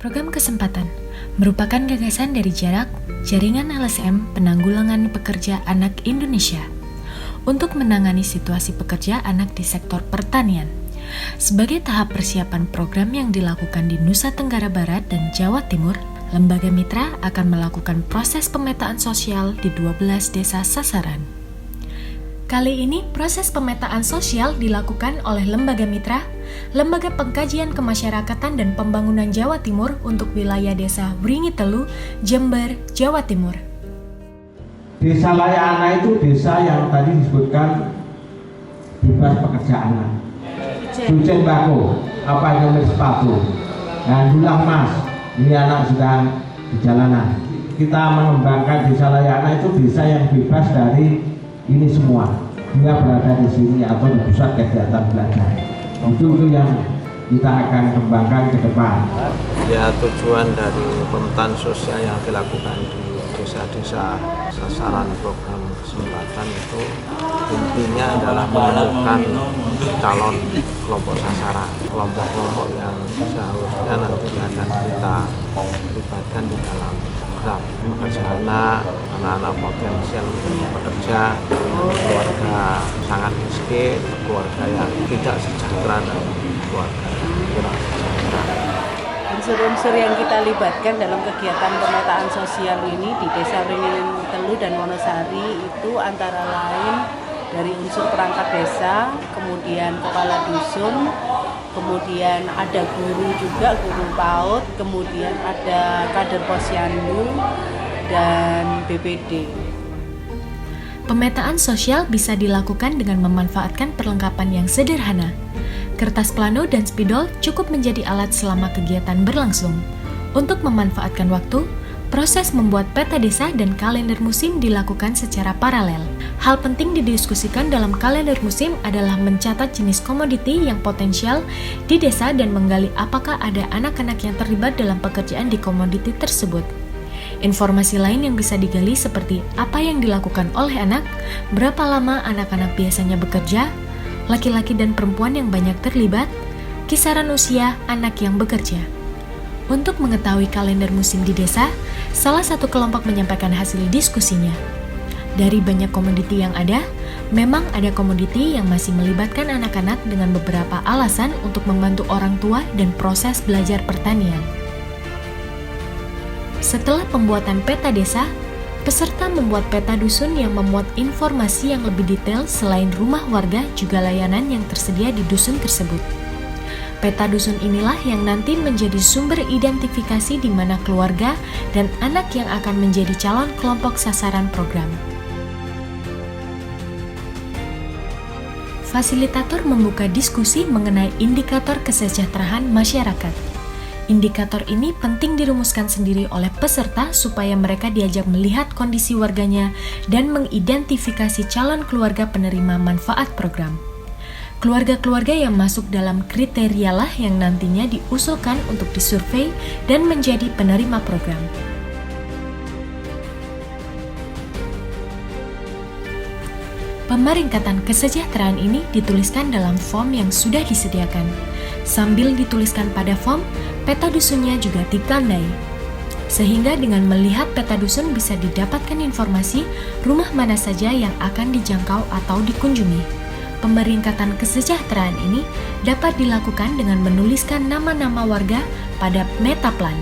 Program Kesempatan merupakan gagasan dari Jarak, Jaringan LSM Penanggulangan Pekerja Anak Indonesia untuk menangani situasi pekerja anak di sektor pertanian. Sebagai tahap persiapan program yang dilakukan di Nusa Tenggara Barat dan Jawa Timur, Lembaga Mitra akan melakukan proses pemetaan sosial di 12 desa sasaran. Kali ini, proses pemetaan sosial dilakukan oleh Lembaga Mitra, Lembaga Pengkajian Kemasyarakatan dan Pembangunan Jawa Timur untuk wilayah desa Wringitelu, Jember, Jawa Timur. Desa Layana itu desa yang tadi disebutkan bebas pekerja anak. Cucen bako, apa yang sepatu, dan dulang mas, ini anak sedang di jalanan. Kita mengembangkan desa Layana itu desa yang bebas dari ini semua. Dia berada di sini atau di pusat kegiatan belajar. Itu yang kita akan kembangkan ke depan. Ya, tujuan dari pemetaan sosial yang dilakukan di desa-desa sasaran program kesempatan itu intinya adalah menemukan calon kelompok sasaran, kelompok-kelompok yang seharusnya nanti akan kita libatkan di dalam program pekerja anak-anak potensial pekerja, keluarga sangat miskin, keluarga yang tidak sejahtera, dan keluarga yang kurang sejahtera. Unsur-unsur yang kita libatkan dalam kegiatan pemetaan sosial ini di Desa Wringitelu dan Wonosari itu antara lain dari unsur perangkat desa, kemudian kepala dusun, kemudian ada guru juga, guru PAUD, kemudian ada kader posyandu, dan BPD. Pemetaan sosial bisa dilakukan dengan memanfaatkan perlengkapan yang sederhana. Kertas plano dan spidol cukup menjadi alat selama kegiatan berlangsung. Untuk memanfaatkan waktu, proses membuat peta desa dan kalender musim dilakukan secara paralel. Hal penting didiskusikan dalam kalender musim adalah mencatat jenis komoditi yang potensial di desa dan menggali apakah ada anak-anak yang terlibat dalam pekerjaan di komoditi tersebut. Informasi lain yang bisa digali seperti apa yang dilakukan oleh anak, berapa lama anak-anak biasanya bekerja, laki-laki dan perempuan yang banyak terlibat, kisaran usia anak yang bekerja. Untuk mengetahui kalender musim di desa, salah satu kelompok menyampaikan hasil diskusinya. Dari banyak komoditi yang ada, memang ada komoditi yang masih melibatkan anak-anak dengan beberapa alasan untuk membantu orang tua dan proses belajar pertanian. Setelah pembuatan peta desa, peserta membuat peta dusun yang memuat informasi yang lebih detail selain rumah warga juga layanan yang tersedia di dusun tersebut. Peta dusun inilah yang nanti menjadi sumber identifikasi di mana keluarga dan anak yang akan menjadi calon kelompok sasaran program. Fasilitator membuka diskusi mengenai indikator kesejahteraan masyarakat. Indikator ini penting dirumuskan sendiri oleh peserta supaya mereka diajak melihat kondisi warganya dan mengidentifikasi calon keluarga penerima manfaat program. Keluarga-keluarga yang masuk dalam kriteria lah yang nantinya diusulkan untuk disurvei dan menjadi penerima program. Pemeringkatan kesejahteraan ini dituliskan dalam form yang sudah disediakan. Sambil dituliskan pada form, peta dusunnya juga ditandai. Sehingga dengan melihat peta dusun bisa didapatkan informasi rumah mana saja yang akan dijangkau atau dikunjungi. Pemeringkatan kesejahteraan ini dapat dilakukan dengan menuliskan nama-nama warga pada metaplan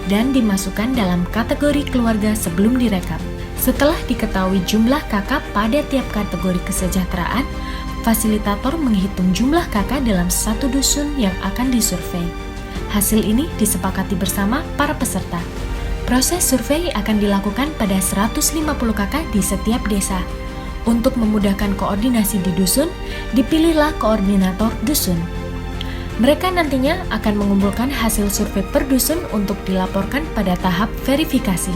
dan dimasukkan dalam kategori keluarga sebelum direkap. Setelah diketahui jumlah kakak pada tiap kategori kesejahteraan, fasilitator menghitung jumlah kakak dalam satu dusun yang akan disurvei. Hasil ini disepakati bersama para peserta. Proses survei akan dilakukan pada 150 kakak di setiap desa. Untuk memudahkan koordinasi di dusun, dipilihlah koordinator dusun. Mereka nantinya akan mengumpulkan hasil survei per dusun untuk dilaporkan pada tahap verifikasi.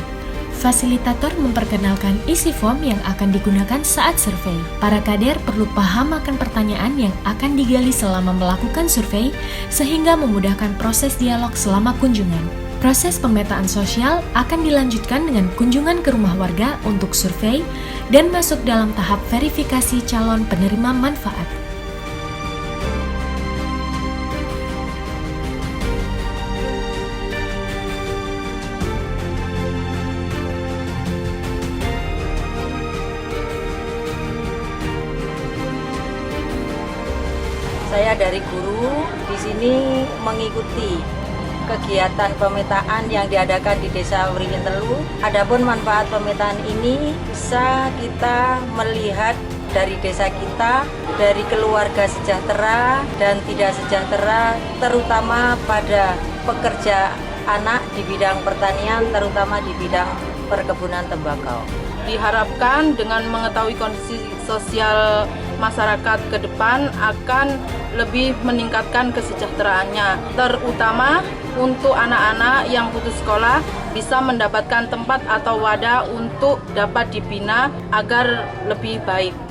Fasilitator memperkenalkan isi form yang akan digunakan saat survei. Para kader perlu paham akan pertanyaan yang akan digali selama melakukan survei, sehingga memudahkan proses dialog selama kunjungan. Proses pemetaan sosial akan dilanjutkan dengan kunjungan ke rumah warga untuk survei dan masuk dalam tahap verifikasi calon penerima manfaat. dari guru di sini mengikuti kegiatan pemetaan yang diadakan di Desa Wringin Telu. Adapun manfaat pemetaan ini bisa kita melihat dari desa kita, dari keluarga sejahtera dan tidak sejahtera, terutama pada pekerja anak di bidang pertanian, terutama di bidang perkebunan tembakau. Diharapkan dengan mengetahui kondisi sosial masyarakat ke depan akan lebih meningkatkan kesejahteraannya, terutama untuk anak-anak yang putus sekolah bisa mendapatkan tempat atau wadah untuk dapat dibina agar lebih baik.